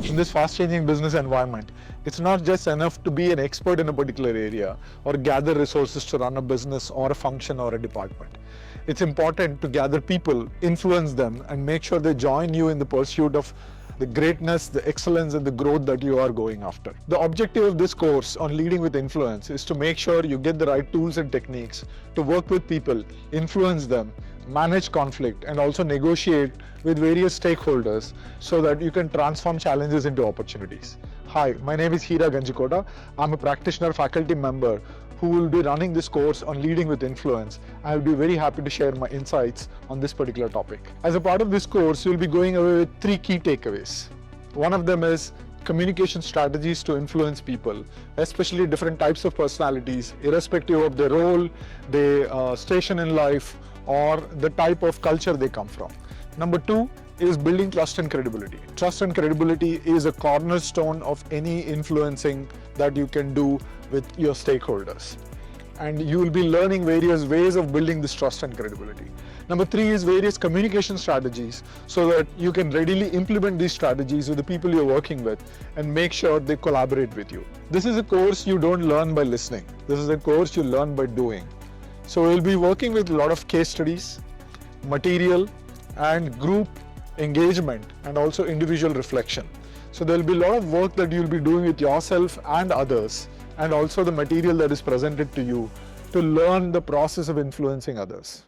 In this fast-changing business environment, it's not just enough to be an expert in a particular area or gather resources to run a business or a function or a department. It's important to gather people, influence them, and make sure they join you in the pursuit of the greatness, the excellence, and the growth that you are going after. The objective of this course on leading with influence is to make sure you get the right tools and techniques to work with people, influence them, manage conflict, and also negotiate with various stakeholders so that you can transform challenges into opportunities. Hi, my name is Heera Ganjikora. I'm a practitioner faculty member who will be running this course on leading with influence. I'll be very happy to share my insights on this particular topic. As a part of this course, you'll be going away with 3 key takeaways. One of them is communication strategies to influence people, especially different types of personalities, irrespective of their role, their station in life, or the type of culture they come from. Number 2 is building trust and credibility. Trust and credibility is a cornerstone of any influencing that you can do with your stakeholders. And you will be learning various ways of building this trust and credibility. Number 3 is various communication strategies so that you can readily implement these strategies with the people you're working with and make sure they collaborate with you. This is a course you don't learn by listening. This is a course you learn by doing. So we'll be working with a lot of case studies, material, and group engagement, and also individual reflection. So there'll be a lot of work that you'll be doing with yourself and others, and also the material that is presented to you to learn the process of influencing others.